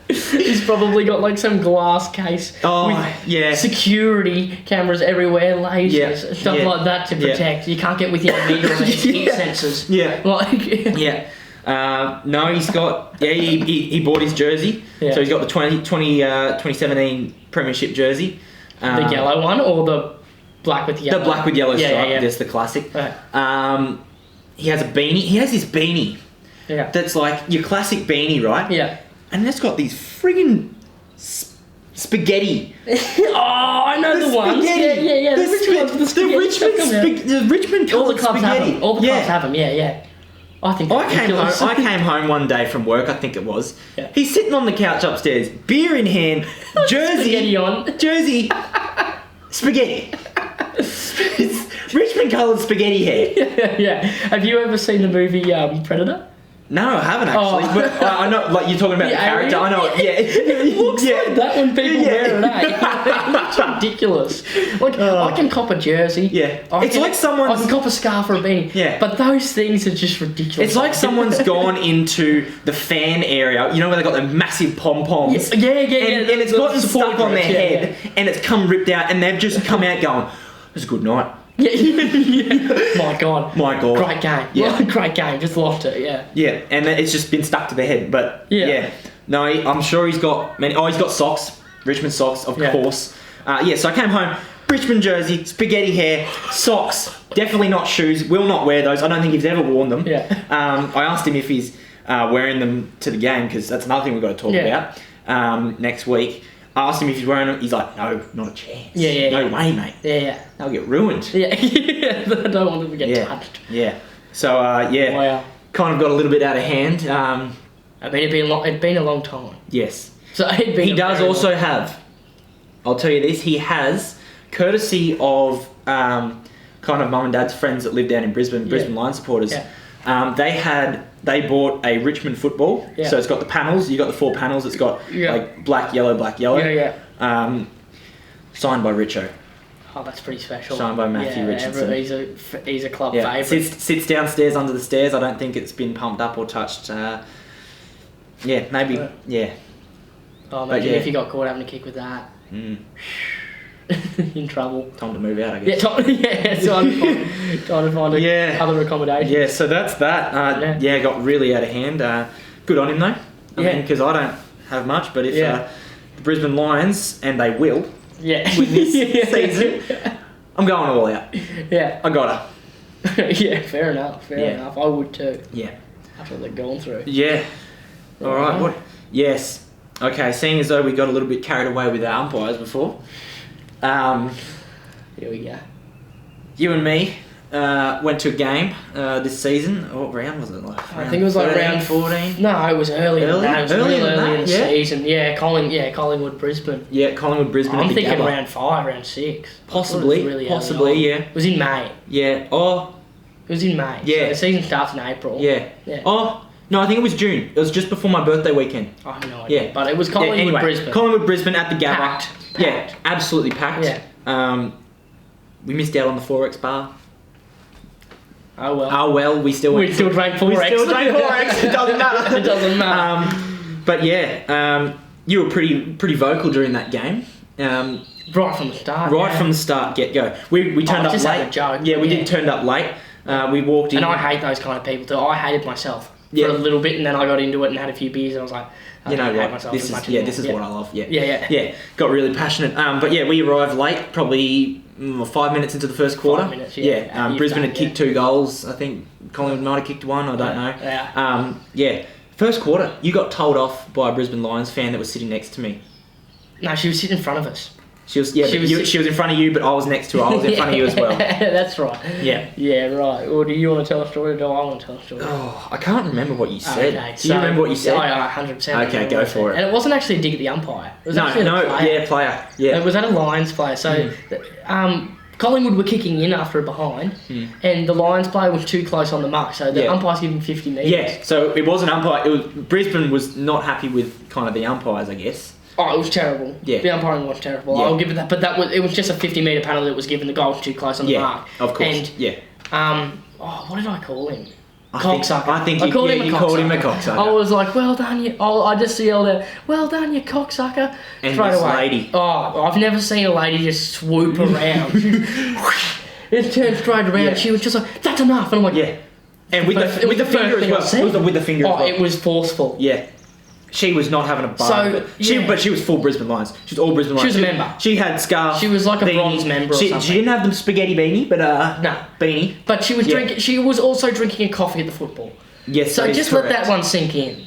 He's probably got like some glass case with security cameras everywhere, lasers, stuff like that to protect. You can't get within a metre of his heat sensors. No, he's got... he bought his jersey. Yeah. So he's got the 2017 Premiership jersey. The yellow one or the black with yellow. The black with yellow stripe. Yeah. That's the classic. Right. He has a beanie. He has this beanie. Yeah. That's like your classic beanie, right? Yeah. And it's got these friggin' spaghetti. Oh, I know the ones. Yeah. The Richmond All the coloured clubs have spaghetti. them. All the clubs have them. Yeah. I think I came home one day from work, I think it was. Yeah. He's sitting on the couch upstairs, beer in hand, jersey, Spaghetti on. jersey, spaghetti. Richmond coloured spaghetti hair. Yeah. Have you ever seen the movie Predator? No, I haven't actually. Oh. But I know, like you're talking about the character. I know. Yeah, It looks like that when people wear it. It looks ridiculous. Like I can cop a jersey. Yeah. I It's can- like someone's- I can cop a scarf or a beanie. Yeah. But those things are just ridiculous. It's like someone's gone into the fan area. You know where they got the massive pom poms. Yeah. And it's gotten support stuck on their groups, head, and it's come ripped out, and they've just come out going, "It was a good night." Yeah. My God. Great game. Yeah. Great game. Just loved it. Yeah. Yeah, and it's just been stuck to their head. But Yeah. no, I'm sure he's got many. Oh, he's got socks, Richmond socks, of Yeah. course. So I came home, Richmond jersey, spaghetti hair, socks. Definitely not shoes. Will not wear those. I don't think he's ever worn them. Yeah. I asked him if he's wearing them to the game because that's another thing we've got to talk about next week. I asked him if he's wearing them. He's like, no, not a chance. No way, mate. Yeah. They'll get ruined. Yeah. I don't want them to get touched. Yeah. So Wow. kind of got a little bit out of hand. I mean, it'd been a long time. Yes. So it'd been. He does also have, I'll tell you this, he has, courtesy of kind of mum and dad's friends that live down in Brisbane, Brisbane Lions supporters, they bought a Richmond football. Yeah. So it's got the panels, you got the 4 panels, it's got like black, yellow. Yeah. Signed by Richo. Oh, that's pretty special. Signed by Matthew Richardson. He's a club Yeah, favourite. sits downstairs under the stairs. I don't think it's been pumped up or touched. Maybe. Oh, imagine yeah. if you got caught having a kick with that. In trouble. Time to move out, I Yeah, guess. trying to find other accommodation. Yeah, so that's that. Got really out of hand. Good on him though. I mean, because I don't have much, but if the Brisbane Lions, and they will, win this season, I'm going all out. Yeah. I gotta. Yeah, fair enough. Fair enough. I would too. Yeah. After what they've gone through. Yeah. All right. What? Yes. Okay. Seeing as though we got a little bit carried away with our umpires before, here we go. you and me went to a game this season. What round was it? Like I think it was like 13, round 14. No, it was early. Early? It was Earlier really than early that, in the season. Yeah, Collingwood, Brisbane. Yeah, Collingwood, Brisbane. I'm at the thinking Gabba. round 5, round 6. Possibly. It was really Possibly. early on. Yeah. It was in May. Yeah. Oh. It was in May. Yeah. So the season starts in April. Yeah. Yeah. Oh. No, I think it was June. It was just before my birthday weekend. I have no idea. Yeah. But it was Collingwood, anyway, Brisbane. Collingwood, Brisbane at the Gabba. Packed. Yeah, absolutely packed. Yeah. We missed out on the 4X bar. Oh well. Oh well, we still We still drank 4X. We still drank 4X. It doesn't matter. It doesn't matter. But yeah, you were pretty vocal during that game. Right from the start. Right from the start, get go. We turned up just late. had a joke. Yeah, we Yeah. did turned up late. We walked in. And I hate those kind of people too. I hated myself Yeah. for a little bit, and then I got into it and had a few beers, and I was like, I You know don't hate what? myself This as is much yeah. anymore. This is what I love. Yeah. Yeah. Got really passionate. But yeah, we arrived late, probably 5 minutes into the first quarter. 5 minutes, yeah. Brisbane had Yeah. kicked 2 goals. I think Collingwood might have kicked 1. I don't know. Yeah. First quarter, you got told off by a Brisbane Lions fan that was sitting next to me. No, she was sitting in front of us. She was in front of you, but I was next to her. I was in front of you as well. That's right. Yeah. Yeah, right. Well, do you want to tell a story, or do I want to tell a story? Oh, I can't remember what you said. Okay, Do you remember what you said? Yeah, 100%. Okay, go for it. And it wasn't actually a dig at the umpire. It was actually a player. Player. Yeah. It was at a Lions player. So, Collingwood were kicking in after a behind, and the Lions player was too close on the mark. So the umpire's giving 50 metres. Yeah. So it was an umpire. Brisbane was not happy with kind of the umpires, I guess. Oh, it was terrible. Yeah. The umpiring was terrible. Yeah. I'll give it that. But it was just a 50-metre penalty that was given. The goal was too close on the mark. Of course. And yeah. what did I call him? I Cocksucker. think you called him a cocksucker. I was like, well done, you. I just yelled out, well done, you cocksucker. And straight this away. lady. Oh, I've never seen a lady just swoop around. It turned straight around. Yeah. She was just like, that's enough. And I'm like, Yeah. And with the finger as well. With the finger as well. It was forceful. Yeah. She was not having a bar. So, but she was full Brisbane Lions. She was all Brisbane Lions. She was a member. She had scarf. She was like a bronze member or something. She didn't have the spaghetti beanie, but no beanie. But she was drinking. She was also drinking a coffee at the football. Yes, so just correct. let that one sink in.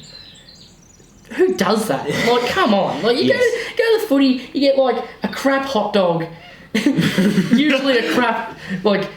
Who does that? Like, come on. Like, you go to the footy, you get like a crap hot dog, usually a crap like.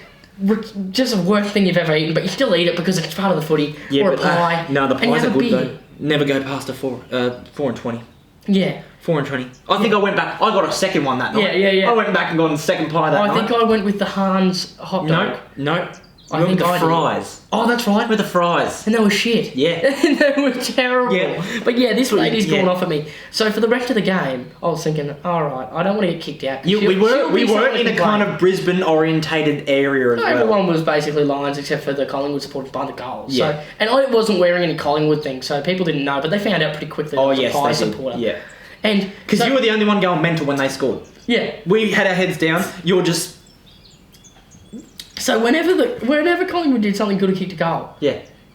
Just the worst thing you've ever eaten, but you still eat it because it's part of the footy. Yeah, or a pie. No, the pies are good beer. though. Never go past a 4.20. Yeah. 4.20. I think I went back. I got a second one that night. Yeah. I went back and got a second pie that night. I think I went with the Hans hot dog. No. I went think with the I fries. Did. Oh, that's right. With the fries. And they were shit. Yeah. They were terrible. Yeah. But yeah, this lady's gone off at me. So for the rest of the game, I was thinking, all right, I don't want to get kicked out. We were in a kind of Brisbane orientated area as well. Everyone was basically Lions except for the Collingwood supporters behind the goals. Yeah. So, and I wasn't wearing any Collingwood things, so people didn't know, but they found out pretty quickly that I was a Pie supporter. Yeah. And because you were the only one going mental when they scored. Yeah. We had our heads down. You're just. So whenever Collingwood did something good and kicked a goal,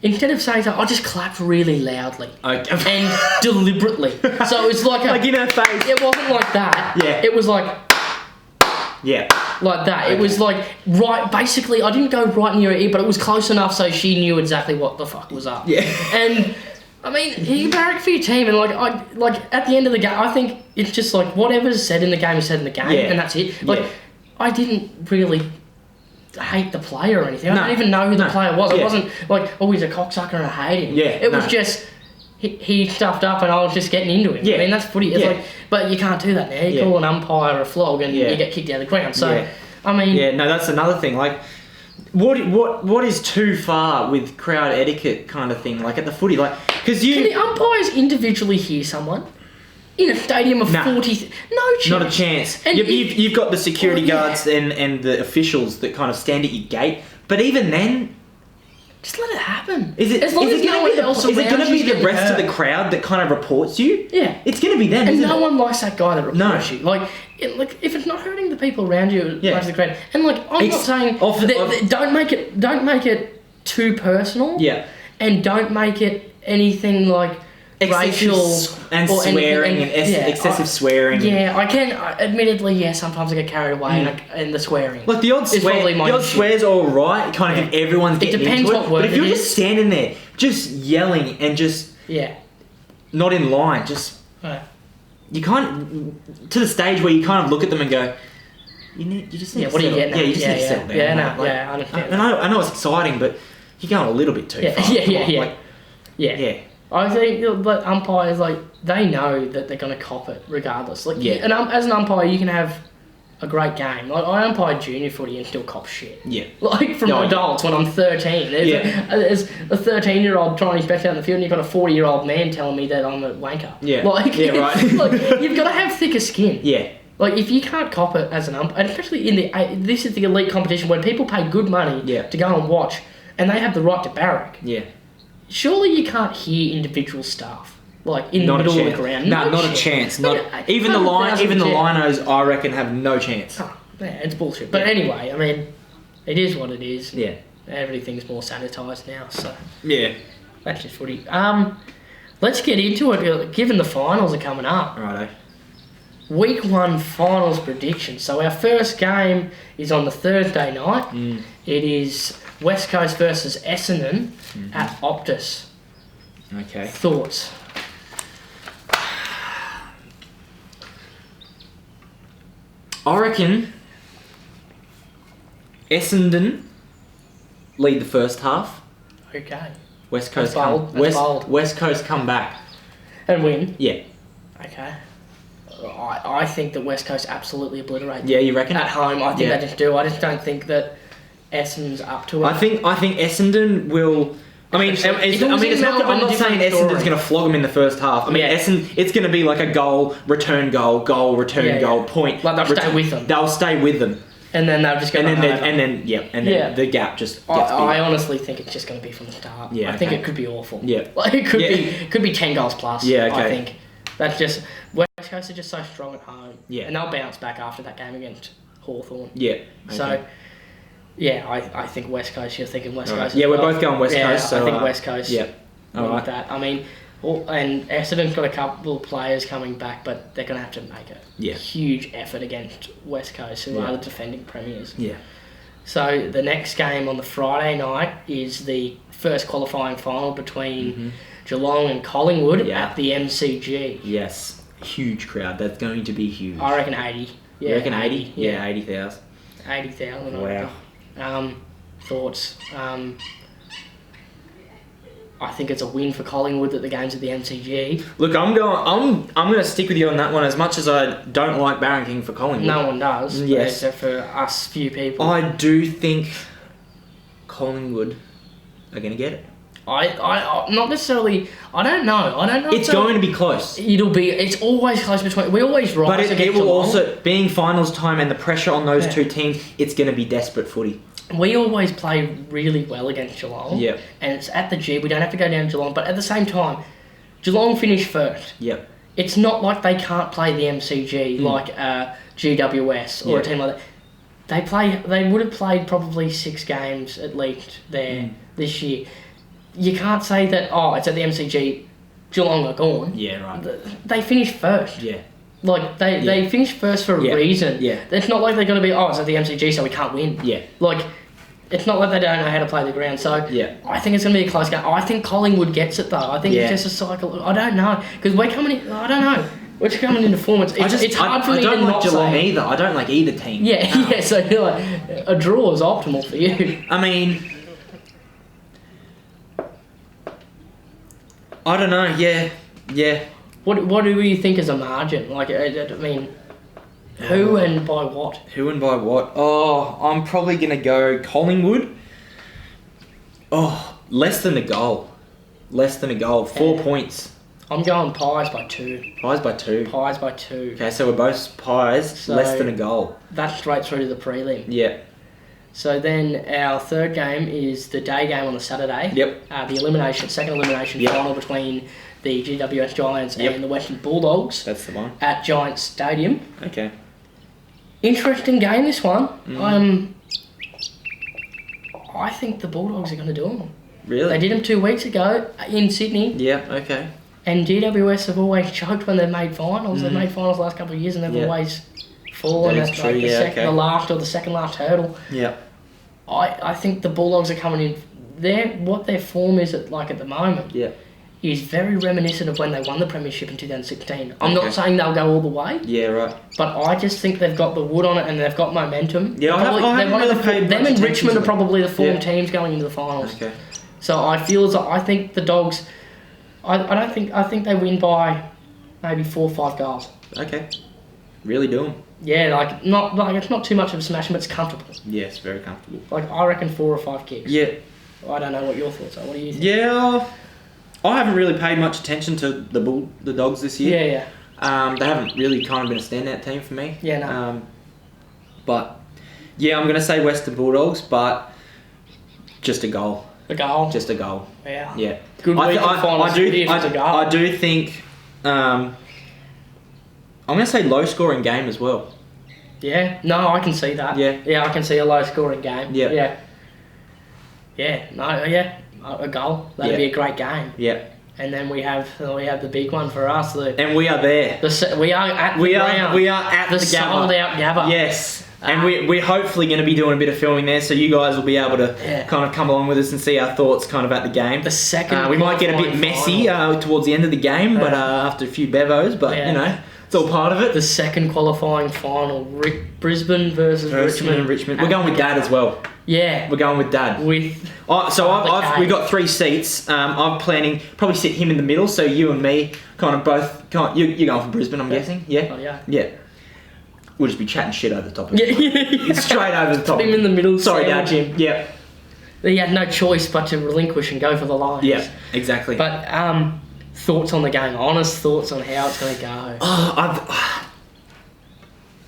instead of saying so, I just clapped really loudly and deliberately. So it's like like in her face. It wasn't like that. Yeah. It was like like that. Okay. It was like right. Basically, I didn't go right near her ear, but it was close enough so she knew exactly what the fuck was up. Yeah. And I mean, you barrack for your team, and like at the end of the game, I think it's just like whatever's said in the game is said in the game, and that's it. Like I didn't really hate the player or anything. I didn't even know who the player was. It wasn't like, oh, he's a cocksucker and I hate him. It was just he stuffed up and I was just getting into him. I mean, that's footy. It's like, but you can't do that now. You call an umpire a flog and you get kicked out of the ground. So, I mean... no, that's another thing. Like, what is too far with crowd etiquette kind of thing? Like, at the footy, like... Because you... Can the umpires individually hear someone? In a stadium of 40... No chance. Not a chance. And you've got the security guards and the officials that kind of stand at your gate. But even then... Just let it happen. Is it going to be the rest of the crowd that kind of reports you? Yeah. It's going to be them, and isn't no it? one likes that guy that reports you. Like, if it's not hurting the people around you, most of the crowd. And like, I'm not saying... don't make it too personal. Yeah. And don't make it anything like... racial and or swearing and excessive swearing. Yeah, I can. Admittedly, sometimes I get carried away and the swearing. Like the odd swear's all right. Kind of if everyone's getting into it. It depends what word. But if you're just standing there, just yelling and just not in line, just you can't to the stage where you kind of look at them and go, you just need to what are you getting? Yeah, you just need to settle down. I understand. I know it's exciting, but you're going a little bit too far. Yeah. I think that umpires, like, they know that they're going to cop it regardless. Like, as an umpire, you can have a great game. Like, I umpired junior footy and still cop shit. Yeah. Like, from adults when I'm 13. There's a 13-year-old trying his best out in the field and you've got a 40-year-old man telling me that I'm a wanker. Yeah. Like, right. Like, you've got to have thicker skin. Yeah. Like, if you can't cop it as an umpire, and especially this is the elite competition where people pay good money to go and watch, and they have the right to barrack. Yeah. Surely you can't hear individual stuff like in the middle of the ground. No, not a chance. Even the linos, I reckon, have no chance. Oh, yeah, it's bullshit. But anyway, I mean, it is what it is. Yeah. Everything's more sanitised now, so yeah, that's just footy. Let's get into it. Given the finals are coming up. Righto. Week 1 finals predictions. So our first game is on the Thursday night. It is West Coast versus Essendon at Optus. Okay. Thoughts? I reckon Essendon lead the first half. Okay. West Coast West Coast come back and win. Yeah. Okay. I think that West Coast absolutely obliterate them. Yeah, you reckon? At home, I think they just do. I just don't think that Essendon's up to it. I think Essendon will. I mean, I'm not saying Essendon's going to flog them in the first half. I mean, Essendon, it's going to be like a goal, return goal, point. Like they'll stay with them. They'll stay with them. And then they'll just go. And then the gap just gets big. I honestly think it's just going to be from the start. Yeah, I think it could be awful. Yeah. Like it could be 10 goals plus. Yeah, okay. I think that's just West Coast are just so strong at home. Yeah. And they'll bounce back after that game against Hawthorn. Yeah. Okay. So. Yeah, I think West Coast. You're thinking West Coast. Yeah, we're both going West Coast. So, I think West Coast. Yeah. All right. That. I mean, And Essendon's got a couple of players coming back, but they're going to have to make a huge effort against West Coast, who are the defending premiers. Yeah. So the next game on the Friday night is the first qualifying final between Geelong and Collingwood at the MCG. Yes. Huge crowd. That's going to be huge. I reckon 80. Yeah, you reckon 80? Yeah, 80,000. 80,000. Wow. Thoughts? I think it's a win for Collingwood that the game's at the MCG. Look, I'm going to stick with you on that one. As much as I don't like barracking for Collingwood, no one does. Yes, except for us few people. I do think Collingwood are going to get it. I not necessarily. I don't know. It's going to be close. It's always close between. We always rise. But it will also, being finals time and the pressure on those two teams, it's going to be desperate footy. We always play really well against Geelong. Yep. And it's at the G. We don't have to go down to Geelong. But at the same time, Geelong finished first. Yep. It's not like they can't play the MCG like GWS or a team like that. They would have played probably 6 games at least there this year. You can't say that, it's at the MCG, Geelong are gone. Yeah, right. They finished first. Yeah. Like, they finished first for a reason. Yeah. It's not like they're going to be, it's at the MCG, so we can't win. Yeah. Like, it's not like they don't know how to play the ground. So, I think it's going to be a close game. I think Collingwood gets it, though. I think it's just a cycle. I don't know. Because we're coming in, I don't know. We're just coming into form. It's hard for me to not say. I don't like Geelong either. I don't like either team. Yeah, so you're like, a draw is optimal for you. I mean, I don't know. Yeah. What do you think is a margin? Like, I mean, who and by what? Who and by what? Oh, I'm probably going to go Collingwood. Oh, less than a goal. 4 points. I'm going Pies by 2. Pies by 2. Pies by 2. Okay, so we're both Pies, so less than a goal. That's straight through to the prelim. Yeah. So then our third game is the day game on the Saturday. Yep. The second elimination final between the GWS Giants and the Western Bulldogs. That's the one. At Giants Stadium. Okay. Interesting game, this one. I think the Bulldogs are going to do them. Really? They did them 2 weeks ago in Sydney. Yeah, okay. And GWS have always choked when they've made finals. They've made finals the last couple of years and they've always fallen at the last or the second last hurdle. Yeah. I think the Bulldogs are coming in. What their form is at the moment is very reminiscent of when they won the premiership in 2016. I'm not saying they'll go all the way. Yeah, right. But I just think they've got the wood on it and they've got momentum. Yeah, them and Richmond are probably the form teams going into the finals. Okay. So I think the Dogs. I think they win by maybe 4 or 5 goals. Okay. Really do them. Yeah, it's not too much of a smash, but it's comfortable. Yes, very comfortable. I reckon 4 or 5 kicks. Yeah. I don't know what your thoughts are. What do you think? Yeah, I haven't really paid much attention to the Dogs this year. Yeah. They haven't really kind of been a standout team for me. Yeah, no. But yeah, I'm gonna say Western Bulldogs, but just a goal. A goal. Just a goal. Yeah. Yeah. Good week in finals. I do think. I'm gonna say low scoring game as well. Yeah. No, I can see that. Yeah. Yeah, I can see a low scoring game. Yeah. Yeah. Yeah. No. Yeah. A goal. That'd be a great game. Yeah. And then we have the big one for us. And we are there. We are at the ground. We are at the sold out Gabba. Yes. And we're hopefully going to be doing a bit of filming there, so you guys will be able to kind of come along with us and see our thoughts kind of at the game. The second we might get a bit messy towards the end of the game, but after a few bevos, but you know, it's all part of it. The second qualifying final, Brisbane versus Richmond. We're going with Dad as well. Yeah. We're going with Dad. We got 3 seats. I'm planning probably sit him in the middle, so you and me kind of both. You're going for Brisbane, I'm guessing. Yeah. Oh, yeah. Yeah. We'll just be chatting shit over the top of it. Yeah. Straight over the top. Put him in the middle. Sorry, Dad. Jim. Yeah. He had no choice but to relinquish and go for the Lions. Yeah, exactly. But thoughts on the game? Honest thoughts on how it's going to go?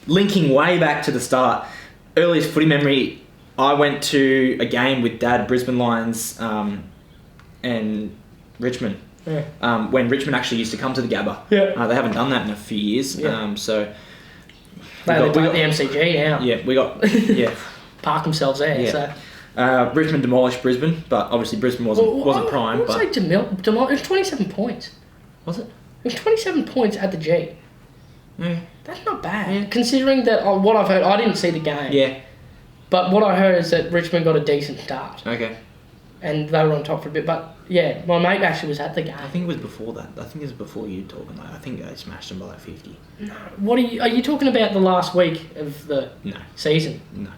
Linking way back to the start, earliest footy memory, I went to a game with Dad, Brisbane Lions, and Richmond. Yeah. When Richmond actually used to come to the Gabba. Yeah. They haven't done that in a few years. Yeah. So we got the MCG now. Yeah, we got park themselves there. Yeah. So Richmond demolished Brisbane, but obviously Brisbane wasn't prime. It was 27 points. Was it? It was 27 points at the G. Yeah. That's not bad. Yeah. Considering that what I've heard, I didn't see the game. Yeah. But what I heard is that Richmond got a decent start. Okay. And they were on top for a bit. But yeah, my mate actually was at the game. I think it was before that. I think it was before you talking. Like, I think they smashed them by like 50. No. What are you talking about the last week of the season? No.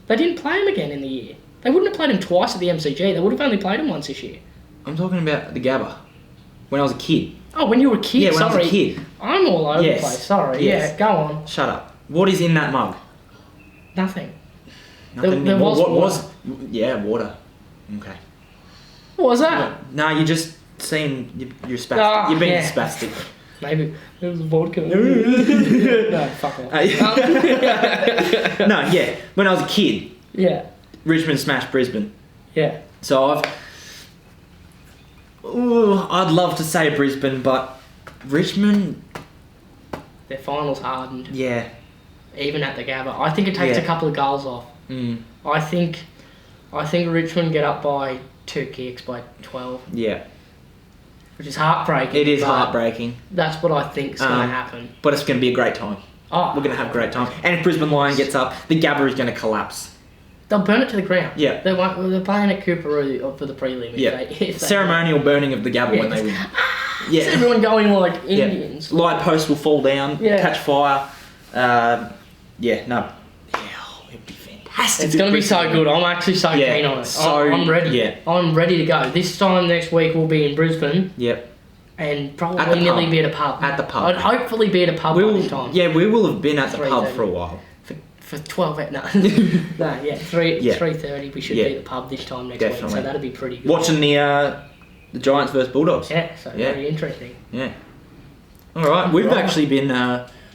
They didn't play him again in the year. They wouldn't have played him twice at the MCG. They would have only played him once this year. I'm talking about the Gabba. When I was a kid. Oh, when you were a kid? Yeah, when sorry. I was a kid. I'm all over the place. Sorry. Yes. Yeah, go on. Shut up. What is in that mug? Nothing. Nothing. There was water. Yeah, water. Okay. What was that? No, you just seem you're spastic. You're being spastic. Maybe it was vodka. No, fuck off. No, yeah. When I was a kid, yeah, Richmond smashed Brisbane. Yeah. So I'd love to say Brisbane, but Richmond. Their finals hardened. Yeah. Even at the Gabba, I think it takes a couple of goals off. Mm. I think Richmond get up by 2 kicks by 12. Yeah. Which is heartbreaking. It is heartbreaking. That's what I think is going to happen. But it's going to be a great time. Oh, we're going to have a great time. And if Brisbane Lion gets up, the Gabba is going to collapse. They'll burn it to the ground. Yeah. They're playing at Cooperoo for the prelim. Yeah. Ceremonial burning of the Gabba when they win. Yeah. It's everyone going like Indians. Yeah. Light posts will fall down, catch fire. It'd be fantastic. It's going to be so good. I'm actually so keen on it. I'm ready. Yeah. I'm ready to go. This time next week we'll be in Brisbane. Yep. And probably nearly be at a pub. At the pub. I'd hopefully be at a pub by this time. Yeah, we will have been at the pub for a while. For 12 no. 3:30 we should be at the pub this time next week. So that'd be pretty good. Watching the Giants versus Bulldogs. Yeah, so very interesting. Yeah. Alright, we've actually been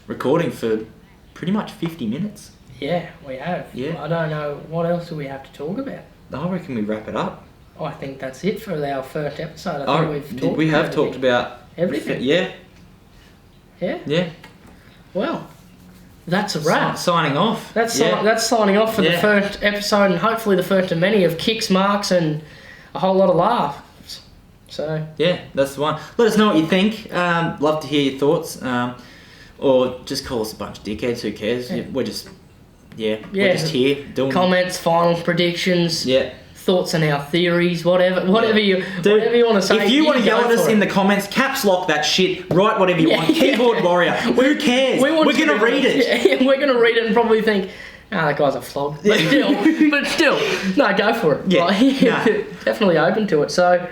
recording for pretty much 50 minutes. Yeah, we have. Yeah. I don't know, what else do we have to talk about? I reckon we wrap it up. I think that's it for our first episode. I think we have talked about everything. Yeah. Yeah? Yeah. Well, that's a wrap. Signing off. That's signing off for the first episode, and hopefully the first of many of Kicks, Marks, and a whole lot of laughs. So yeah, that's the one. Let us know what you think. Love to hear your thoughts. Or just call us a bunch of dickheads. Who cares? Yeah. We're just we're just here doing comments, final predictions. Yeah. Thoughts on our theories, whatever you want to say. If you want to yell at us in the comments, caps lock that shit. Write whatever you want. Keyboard warrior. Who cares? We're gonna read it. Yeah, we're gonna read it and probably think, that guy's a flog. But still, no, go for it. Yeah, definitely open to it. So,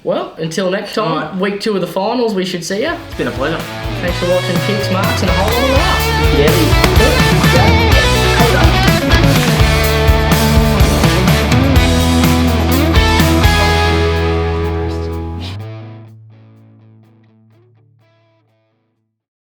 well, until next time, week 2 of the finals, we should see you. It's been a pleasure. Thanks for watching Kicks, Marks, and a whole lot of laughs. Yeah.